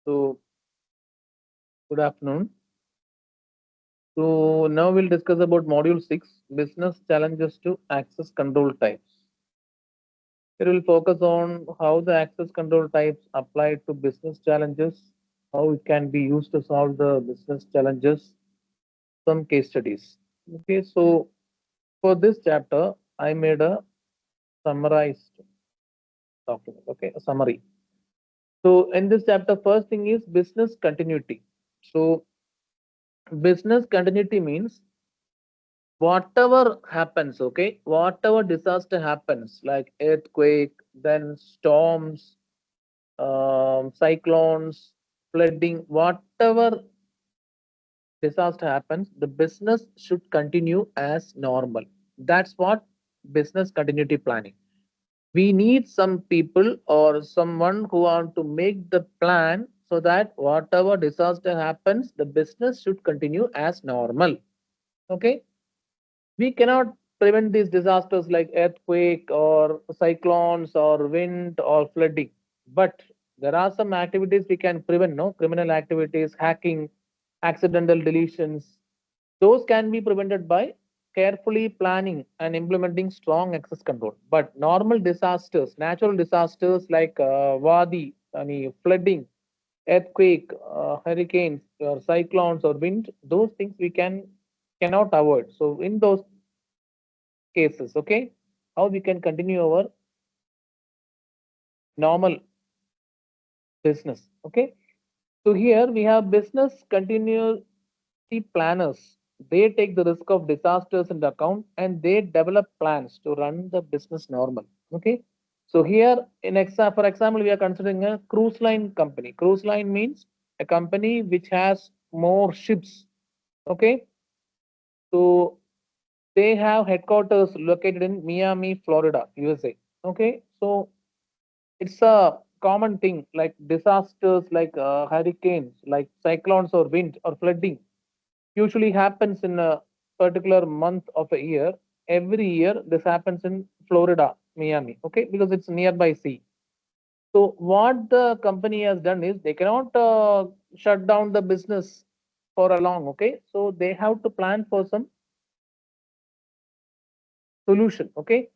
So, good afternoon. So, now we'll discuss about Module 6 Business Challenges to Access Control Types. Here we'll focus on how the access control types apply to business challenges, how it can be used to solve the business challenges, some case studies. Okay, so for this chapter, I made a summarized document, okay, a summary. So, in this chapter, first thing is business continuity. So, business continuity means whatever happens, okay, whatever disaster happens, like earthquake, then storms, cyclones, flooding, whatever disaster happens, the business should continue as normal. That's what business continuity planning. We need some people or someone who want to make the plan so that whatever disaster happens, the business should continue as normal. Okay, we cannot prevent these disasters like earthquake or cyclones or wind or flooding, but there are some activities we can prevent, no, criminal activities, hacking, accidental deletions, those can be prevented by carefully planning and implementing strong access control. But normal disasters, natural disasters like wadi, any flooding, earthquake, hurricanes, or cyclones or wind, those things we cannot avoid. So in those cases, okay, how we can continue our normal business, okay. So here we have business continuity planners. They take the risk of disasters into account and they develop plans to run the business normal, okay. So here for example, we are considering a cruise line company. Cruise line means a company which has more ships, okay. So they have headquarters located in Miami, Florida, USA, okay. So it's a common thing like disasters like hurricanes, like cyclones or wind or flooding usually happens in a particular month of a year. Every year this happens in Florida, Miami, okay, because it's nearby sea. So what the company has done is they cannot shut down the business for a long, okay. So they have to plan for some solution, okay.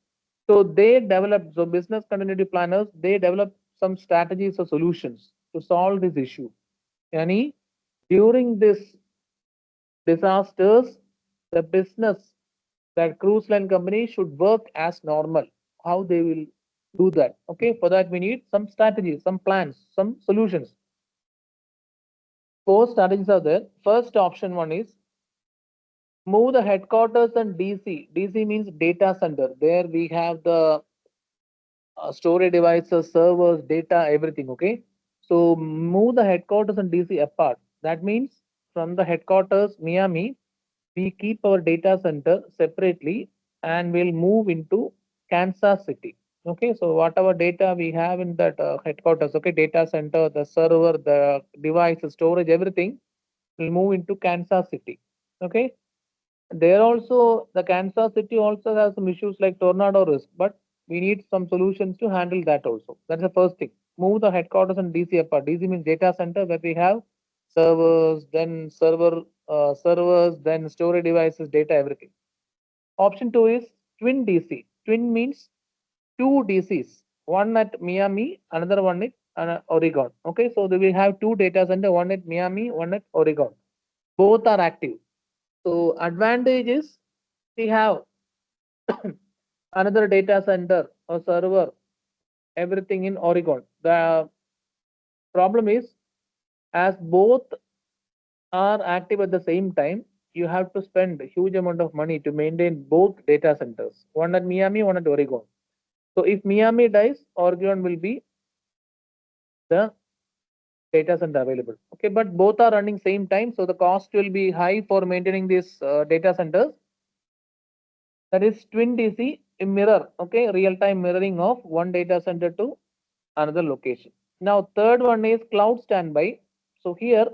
So they develop, so business continuity planners, they develop some strategies or solutions to solve this issue. Yani, during this disasters, the business, that cruise line company should work as normal. How they will do that? Okay, for that we need some strategies, some plans, some solutions. Four strategies are there. First option one is move the headquarters and DC. DC means data center. There we have the storage devices, servers, data, everything. Okay. So move the headquarters and DC apart. That means from the headquarters, Miami, we keep our data center separately and we'll move into Kansas City. Okay. So whatever data we have in that headquarters, okay, data center, the server, the device, the storage, everything will move into Kansas City. Okay. There also, the Kansas City also has some issues like tornado risk, but we need some solutions to handle that also. That's the first thing. Move the headquarters and DC apart. DC means data center where we have servers, then servers, then storage devices, data, everything. Option two is twin DC. Twin means two DCs, one at Miami, another one at Oregon. Okay, so we have two data center, one at Miami, one at Oregon. Both are active. So advantage is we have another data center or server, everything in Oregon. The problem is, as both are active at the same time, you have to spend a huge amount of money to maintain both data centers, one at Miami, one at Oregon. So if Miami dies, Oregon will be the data center available. Okay, but both are running same time, so the cost will be high for maintaining these data centers. That is twin DC mirror, okay, real time mirroring of one data center to another location. Now, third one is cloud standby. So here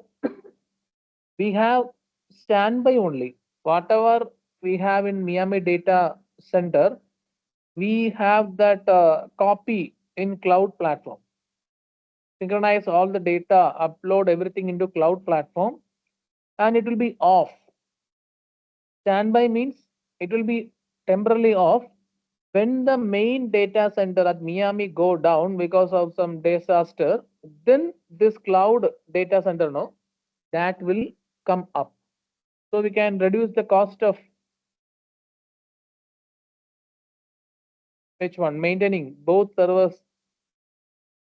we have standby only. Whatever we have in Miami data center, we have that copy in cloud platform. synchronize all the data, upload everything into cloud platform, and it will be off. Standby means it will be temporarily off when the main data center at Miami go down because of some disaster. Then this cloud data center, no, that will come up. So we can reduce the cost of which one maintaining both servers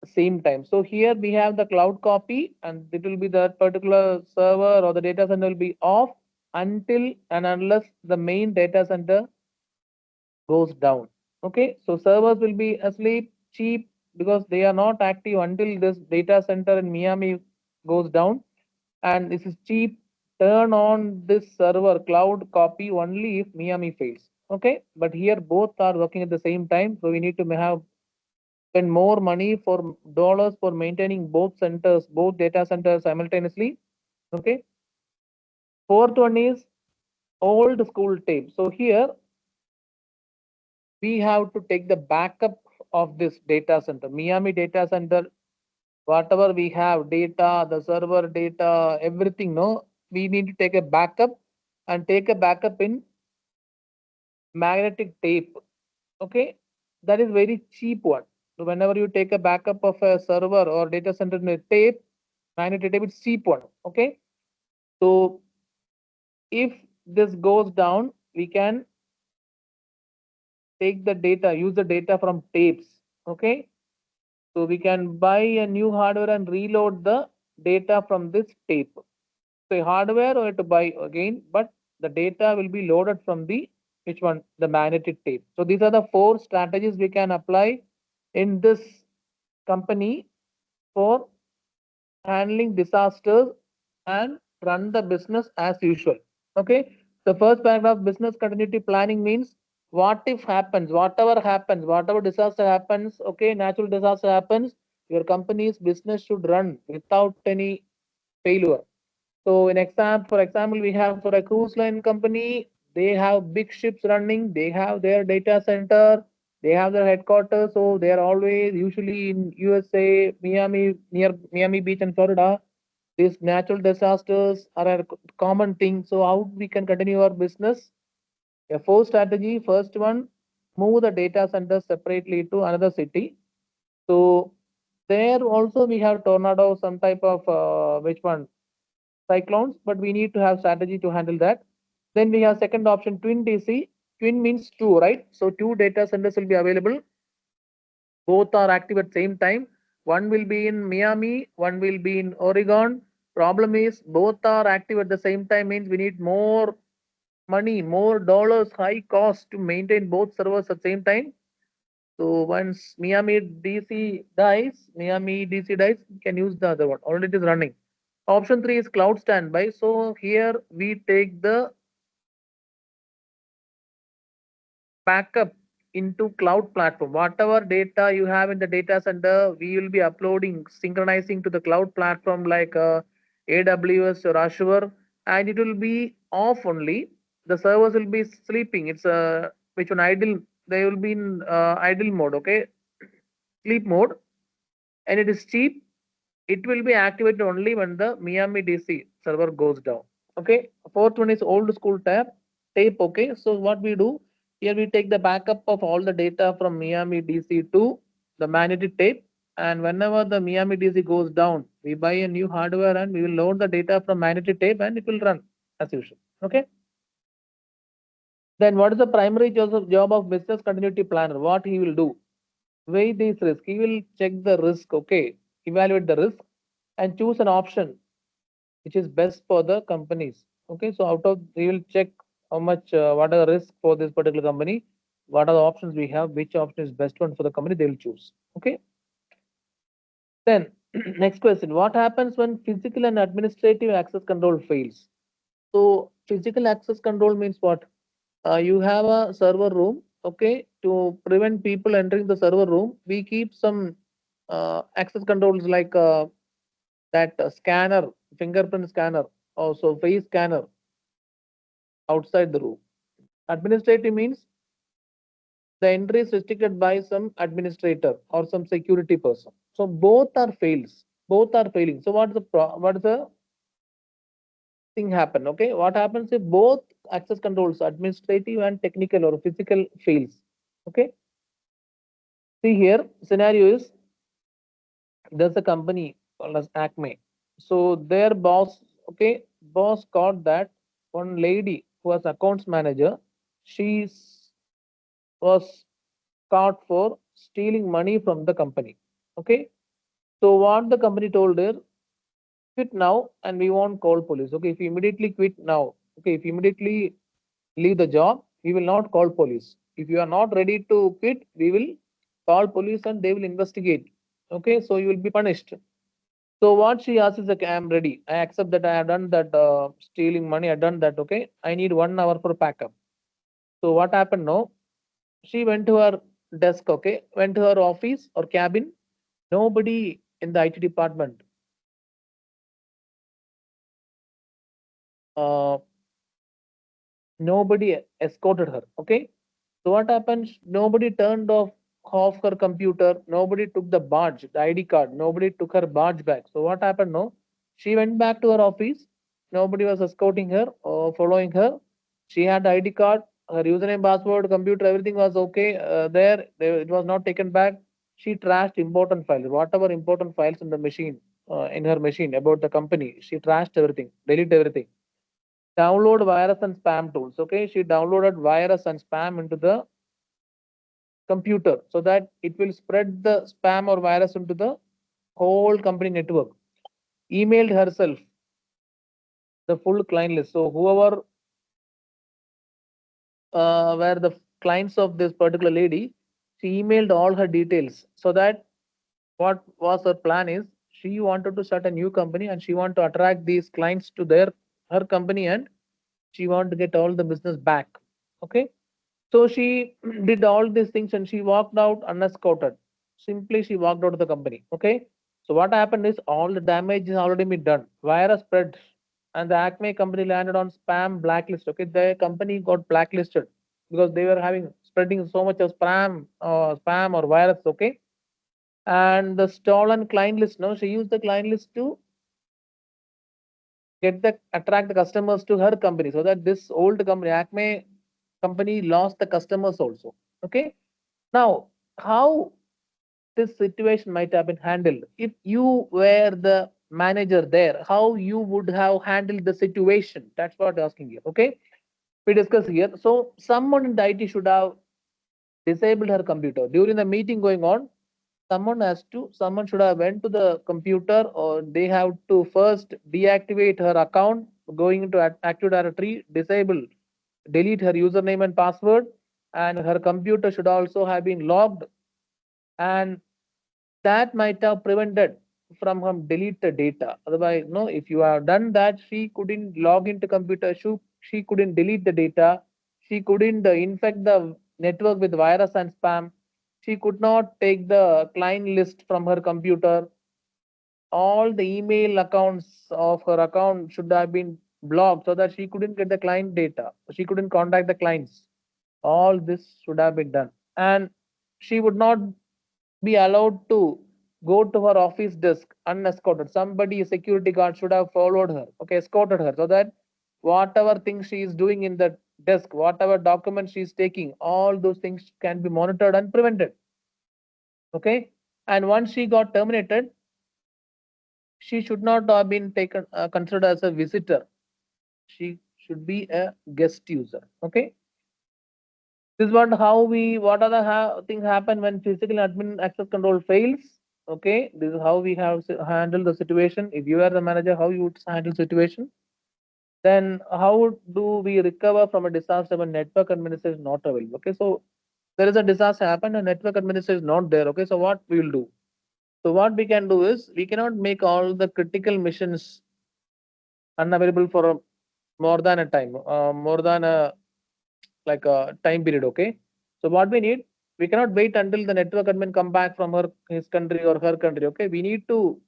same time. So here we have the cloud copy, and it will be that particular server or the data center will be off until and unless the main data center goes down. Okay, so servers will be asleep, cheap, because they are not active until this data center in Miami goes down, and this is cheap. Turn on this server cloud copy only if Miami fails. Okay, but here both are working at the same time, so we need to have spend more money for dollars for maintaining both centers, both data centers simultaneously. Okay. Fourth one is old school tape. So here we have to take the backup of this data center, Miami data center, whatever we have, data, the server data, everything. No, we need to take a backup and take a backup in magnetic tape. Okay, that is very cheap one. So whenever you take a backup of a server or data center in a tape, magnetic tape, it's cheap one. Okay, so if this goes down, we can take the data, use the data from tapes. Okay, so we can buy a new hardware and reload the data from this tape. So hardware or to buy again, but the data will be loaded from the which one, the magnetic tape. So these are the four strategies we can apply in this company for handling disasters and run the business as usual. Okay. The first paragraph, business continuity planning, means what if happens, whatever happens, whatever disaster happens, okay, natural disaster happens, your company's business should run without any failure. So for example, we have for a cruise line company, they have big ships running, they have their data center, they have their headquarters, so they are always usually in USA, Miami, near Miami Beach and Florida. These natural disasters are a common thing. So how we can continue our business? A four strategy. First one, move the data center separately to another city. So there also we have tornado, some type of which one, cyclones, but we need to have strategy to handle that. Then we have second option, twin DC. Twin means two, right? So two data centers will be available. Both are active at same time. One will be in Miami, one will be in Oregon. Problem is both are active at the same time means we need more money, more dollars, high cost to maintain both servers at same time. So once Miami DC dies, we can use the other one. Already it is running. Option three is cloud standby. So here we take the backup into cloud platform. Whatever data you have in the data center, we will be uploading, synchronizing to the cloud platform like AWS or Azure, and it will be off only. The servers will be sleeping. It's which one idle. They will be in idle mode. Okay, sleep mode, and it is cheap. It will be activated only when the Miami DC server goes down. Okay. Fourth one is old school tape. Okay. So what we do here, we take the backup of all the data from Miami DC to the magnetic tape. And whenever the Miami DC goes down, we buy a new hardware and we will load the data from magnetic tape and it will run as usual. Okay. Then what is the primary job of business continuity planner? What he will do? Weigh these risks. He will check the risk. Okay. Evaluate the risk and choose an option which is best for the companies. Okay, so out of we will check how much, what are the risks for this particular company, what are the options we have, which option is best one for the company, they will choose. Okay, then next question: what happens when physical and administrative access control fails? So physical access control means what? You have a server room. Okay, to prevent people entering the server room, we keep some access controls like that scanner, fingerprint scanner, also face scanner outside the room. Administrative means the entry is restricted by some administrator or some security person. So both are fails. Both are failing. So what is the thing happen? Okay, what happens if both access controls, administrative and technical or physical, fails? Okay, see here, scenario is there's a company called as Acme. So their boss, okay, boss caught that one lady who was accounts manager, she was caught for stealing money from the company. Okay, so what the company told her, quit now and we won't call police. Okay, if you immediately quit now, okay, if you immediately leave the job, we will not call police. If you are not ready to quit, we will call police and they will investigate. Okay, so you will be punished. So what she asked is like, I am ready. I accept that I have done that stealing money. I done that. Okay, I need 1 hour for backup. So what happened now? She went to her desk. Okay, went to her office or cabin. Nobody in the IT department. Uh, Nobody escorted her. Okay, so what happened? Nobody turned off her computer. Nobody took the badge, the ID card. Nobody took her badge back. So what happened? No, she went back to her office. Nobody was escorting her or following her. She had the ID card, her username, password, computer, everything was okay. It was not taken back. She trashed important files, whatever important files in the machine, in her machine about the company. She trashed everything, delete everything. Download virus and spam tools. Okay, she downloaded virus and spam into the computer so that it will spread the spam or virus into the whole company network. Emailed herself the full client list. So whoever were the clients of this particular lady, she emailed all her details so that what was her plan is she wanted to start a new company and she want to attract these clients to her company and she want to get all the business back. Okay, so she did all these things and she walked out unescorted. Simply, she walked out of the company. Okay. So what happened is all the damage is already been done. Virus spread, and the Acme company landed on spam blacklist. Okay, the company got blacklisted because they were having spreading so much of spam or virus. Okay, and the stolen client list. No, she used the client list to attract the customers to her company so that this old company Acme company lost the customers also. Okay, now how this situation might have been handled if you were the manager there, how you would have handled the situation? That's what I'm asking you. Okay, we discuss here. So someone in the IT should have disabled her computer during the meeting going on. Someone should have went to the computer or they have to first deactivate her account, going into Active Directory, disable, delete her username and password, and her computer should also have been logged, and that might have prevented from him delete the data. Otherwise, no, if you have done that, she couldn't log into computer, she couldn't delete the data, she couldn't infect the network with virus and spam, she could not take the client list from her computer. All the email accounts of her account should have been blocked so that she couldn't get the client data, she couldn't contact the clients. All this should have been done, and she would not be allowed to go to her office desk unescorted. Somebody, a security guard, should have followed her, okay, escorted her, so that whatever things she is doing in the desk, whatever documents she is taking, all those things can be monitored and prevented. Okay, and once she got terminated, she should not have been taken considered as a visitor. She should be a guest user. Okay, this is what are the things happen when physical admin access control fails. Okay, this is how we have handle the situation. If you are the manager, how you would handle situation? Then how do we recover from a disaster when network administration is not available? Okay, so there is a disaster happen and network administration is not there. Okay, so what we will do? So what we can do is we cannot make all the critical missions unavailable for more than a time, more than a like a time period. Okay, so what we need, we cannot wait until the network admin come back from his country or her country. Okay, we need to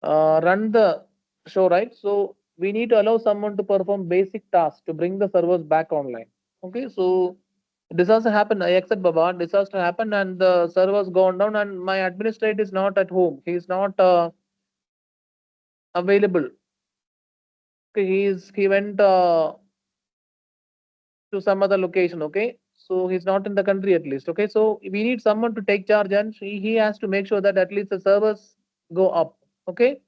run the show, right? So we need to allow someone to perform basic tasks to bring the servers back online. Okay, so Disaster happened, I accept Baba, disaster happened and the server's gone down and my administrator is not at home. He's not available. Okay, he went to some other location. Okay, so he's not in the country at least. Okay, so we need someone to take charge and he has to make sure that at least the servers go up. Okay,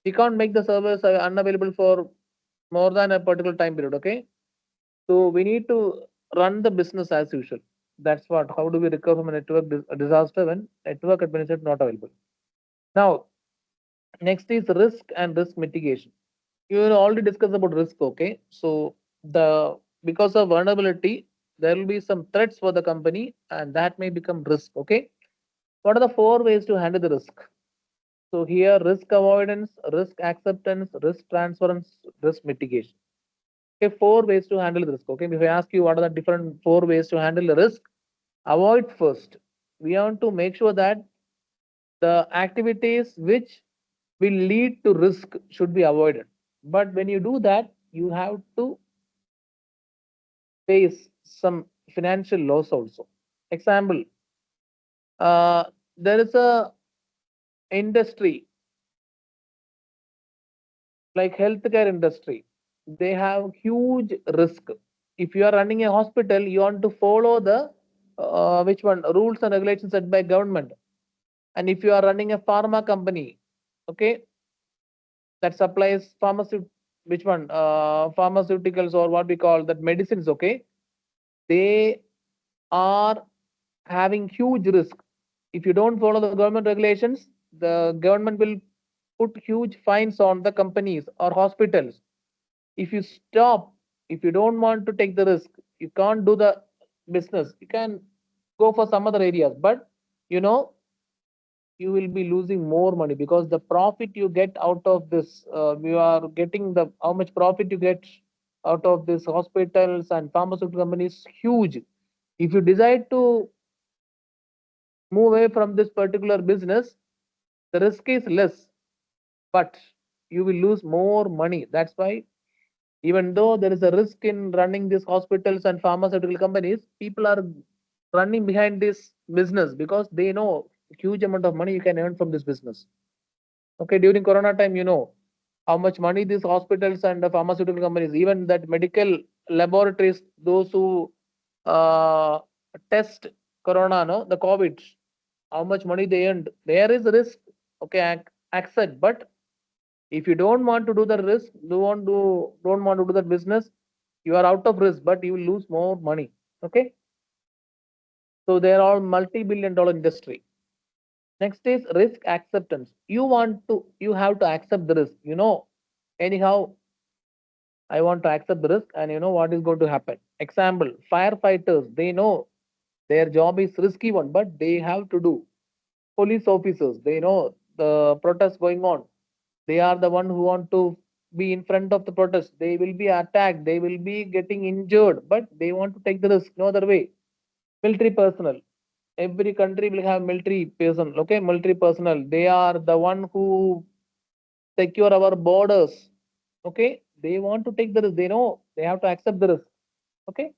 we can't make the servers unavailable for more than a particular time period. Okay, so we need to run the business as usual. That's what. How do we recover from a network disaster when network administrator not available? Now, next is risk and risk mitigation. You already discussed about risk. Okay, so the because of vulnerability, there will be some threats for the company, and that may become risk. Okay, what are the four ways to handle the risk? So here, risk avoidance, risk acceptance, risk transference, risk mitigation. Okay, four ways to handle the risk. Okay, if I ask you what are the different four ways to handle the risk, avoid first. We want to make sure that the activities which will lead to risk should be avoided. But when you do that, you have to face some financial loss also. Example, uh, there is a industry like healthcare industry. They have huge risk. If you are running a hospital, you want to follow the which one rules and regulations set by government. And if you are running a pharma company, okay, that supplies pharmaceutical, which one pharmaceuticals or what we call that medicines, okay, they are having huge risk. If you don't follow the government regulations, the government will put huge fines on the companies or hospitals. If you stop, if you don't want to take the risk, you can't do the business. You can go for some other areas, but you know you will be losing more money because the profit you get out of this, you are getting the how much profit you get out of this hospitals and pharmaceutical companies huge. If you decide to move away from this particular business, the risk is less, but you will lose more money. That's why, even though there is a risk in running these hospitals and pharmaceutical companies, people are running behind this business because they know huge amount of money you can earn from this business. Okay, during Corona time, you know how much money these hospitals and the pharmaceutical companies, even that medical laboratories, those who uh, test Corona, no, the COVID, how much money they earned. There is risk. Okay, accept. But if you don't want to do the risk, don't want to do that business, you are out of risk, but you will lose more money. Okay, so they are all multi-billion-dollar industry. Next is risk acceptance. You have to accept the risk. Anyhow, I want to accept the risk, and you know what is going to happen. Example: firefighters. They know their job is risky one, but they have to do. Police officers. They know the protest going on. They are the one who want to be in front of the protest. They will be attacked. They will be getting injured, but they want to take the risk. No other way. Military personnel. Every country will have military personnel. Okay, military personnel. They are the one who secure our borders. Okay, they want to take the risk. They know they have to accept the risk. Okay,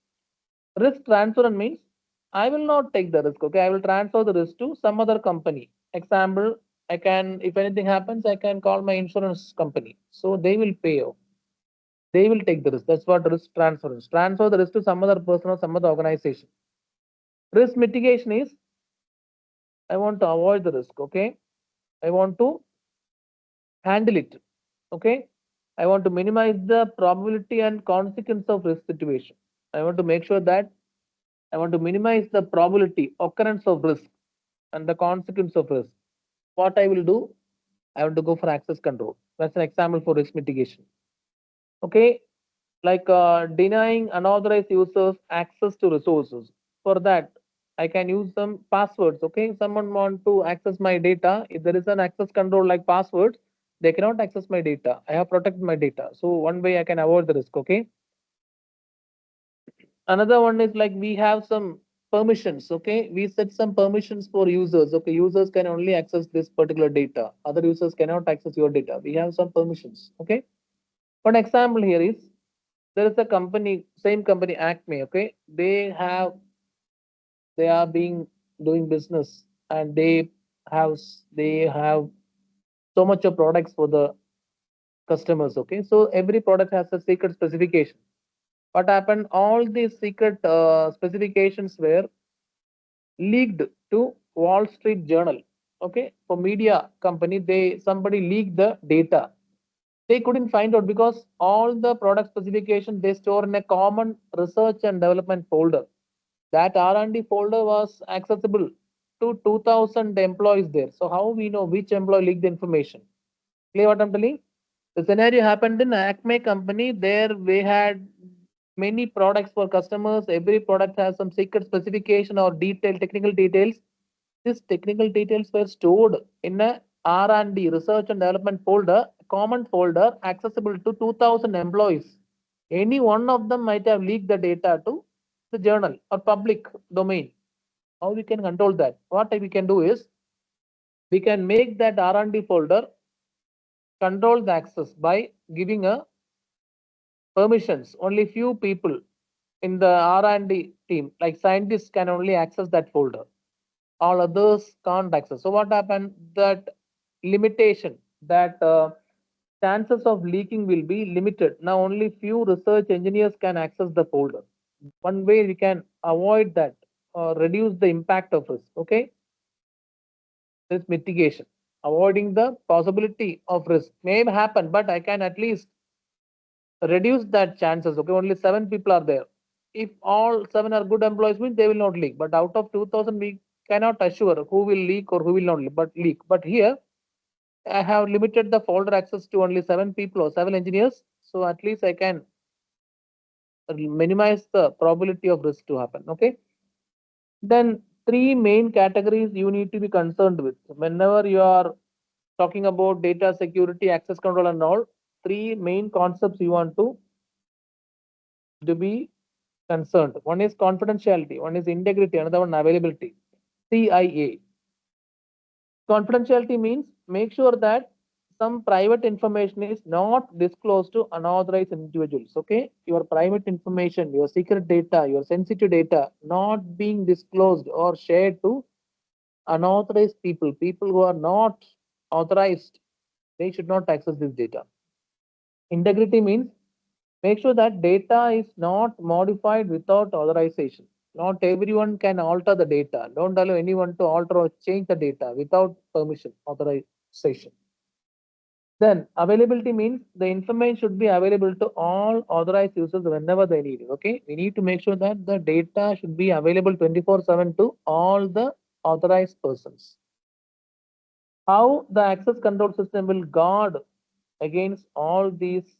risk transfer means I will not take the risk. Okay, I will transfer the risk to some other company. Example, I can, if anything happens, I can call my insurance company. So they will pay off. They will take the risk. That's what risk transfer is. Transfer the risk to some other person or some other organization. Risk mitigation is I want to avoid the risk. Okay, I want to handle it. Okay, I want to minimize the probability and consequence of risk situation. I want to make sure that I want to minimize the probability occurrence of risk and the consequence of risk. What I will do, I want to go for access control. That's an example for risk mitigation. Okay, like denying unauthorized users access to resources. For that, I can use some passwords. Okay, someone want to access my data. If there is an access control like passwords, they cannot access my data. I have protected my data. So one way I can avoid the risk. Okay, another one is like we have some permissions. Okay, we set some permissions for users. Okay, users can only access this particular data. Other users cannot access your data. We have some permissions. Okay, one example here is there is a company, same company, Acme. Okay, they have they are being doing business, and they have so much of products for the customers. Okay, so every product has a secret specification. What happened? All these secret specifications were leaked to Wall Street Journal. Okay, for media company, they somebody leaked the data. They couldn't find out because all the product specification they store in a common research and development folder. That R&D folder was accessible to 2,000 employees there. So how we know which employee leaked the information? Clear what I'm telling? The scenario happened in Acme company. There we had many products for customers. Every product has some secret specification or detailed technical details. These technical details were stored in a R&D research and development folder, common folder accessible to 2,000 employees. Any one of them might have leaked the data to the journal or public domain. How we can control that? What we can do is we can make that R&D folder control the access by giving a permissions. Only few people in the R&D team, like scientists, can only access that folder. All others can't access. So what happened? That limitation, that chances of leaking will be limited. Now only few research engineers can access the folder. One way we can avoid that or reduce the impact of risk. Okay, this mitigation, avoiding the possibility of risk may happen, but I can at least reduce that chances. Okay, only 7 people are there. If all 7 are good employees, means they will not leak. But out of 2,000, we cannot assure who will leak or who will not leak. But here, I have limited the folder access to only 7 people or 7 engineers. So at least I can minimize the probability of risk to happen. Okay. Then three main categories you need to be concerned with whenever you are talking about data security, access control, and all. Three main concepts you want to be concerned. One is confidentiality, one is integrity, another one availability. CIA. Confidentiality means make sure that some private information is not disclosed to unauthorized individuals. Okay, your private information, your secret data, your sensitive data not being disclosed or shared to unauthorized people, people who are not authorized, they should not access this data. Integrity means make sure that data is not modified without authorization. Not everyone can alter the data. Don't allow anyone to alter or change the data without permission, authorization. Then availability means the information should be available to all authorized users whenever they need it. Okay, we need to make sure that the data should be available 24/7 to all the authorized persons. How the access control system will guard against all these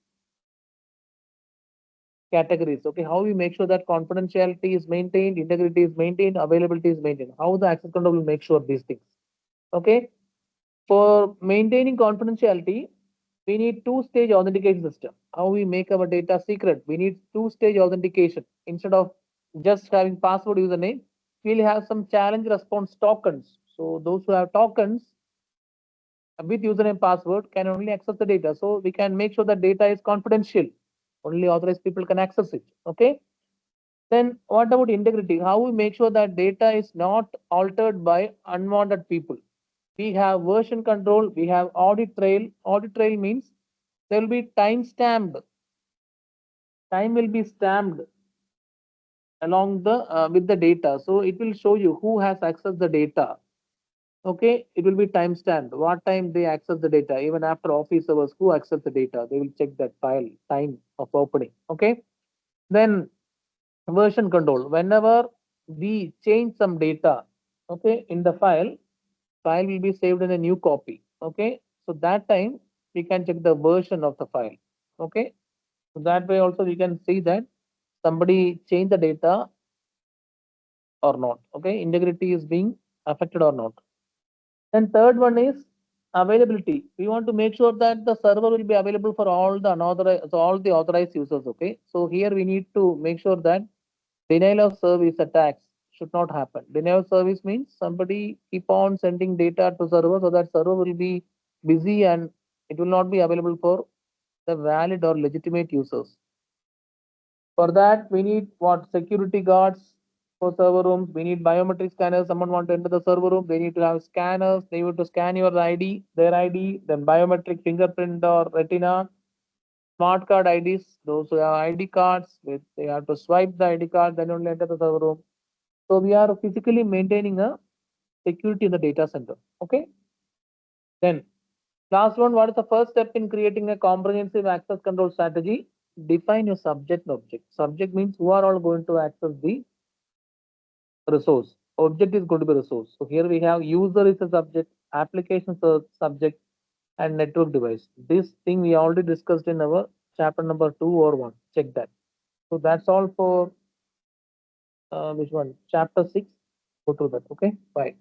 categories. Okay, how we make sure that confidentiality is maintained, integrity is maintained, availability is maintained. How the access control will make sure these things. Okay, for maintaining confidentiality, we need two-stage authentication system. How we make our data secret? We need two-stage authentication. Instead of just having password username, we'll have some challenge response tokens. So those who have tokens with username password can only access the data. So we can make sure that data is confidential. Only authorized people can access it. Okay. Then what about integrity? How we make sure that data is not altered by unwanted people? We have version control, we have audit trail. Audit trail means there will be time stamped. Time will be stamped along the with the data. So it will show you who has accessed the data. Okay, it will be time stamped. What time they access the data, even after office hours, who access the data? They will check that file time of opening. Okay, then version control. Whenever we change some data, okay, in the file will be saved in a new copy. Okay, so that time we can check the version of the file. Okay, so that way also we can see that somebody changed the data or not. Okay, integrity is being affected or not. Then third one is availability. We want to make sure that the server will be available for all the unauthorized, so all the authorized users. Okay, so here we need to make sure that denial of service attacks should not happen. Denial of service means somebody keep on sending data to server, so that server will be busy and it will not be available for the valid or legitimate users. For that, we need what? Security guards, For server rooms, we need biometric scanners. Someone want to enter the server room, they need to have scanners. They need to scan your ID, their ID, then biometric fingerprint or retina, smart card IDs. Those who have ID cards, they have to swipe the ID card, then only enter the server room. So we are physically maintaining a security in the data center. Okay. Then last one, what is the first step in creating a comprehensive access control strategy? Define your subject and object. Subject means who are all going to access the resource. Object is going to be resource. So here we have user is a subject, application is a subject, and network device. This thing we already discussed in our chapter number 2 or 1. Check that. So that's all for which one? Chapter 6. Go through that. Okay. Bye.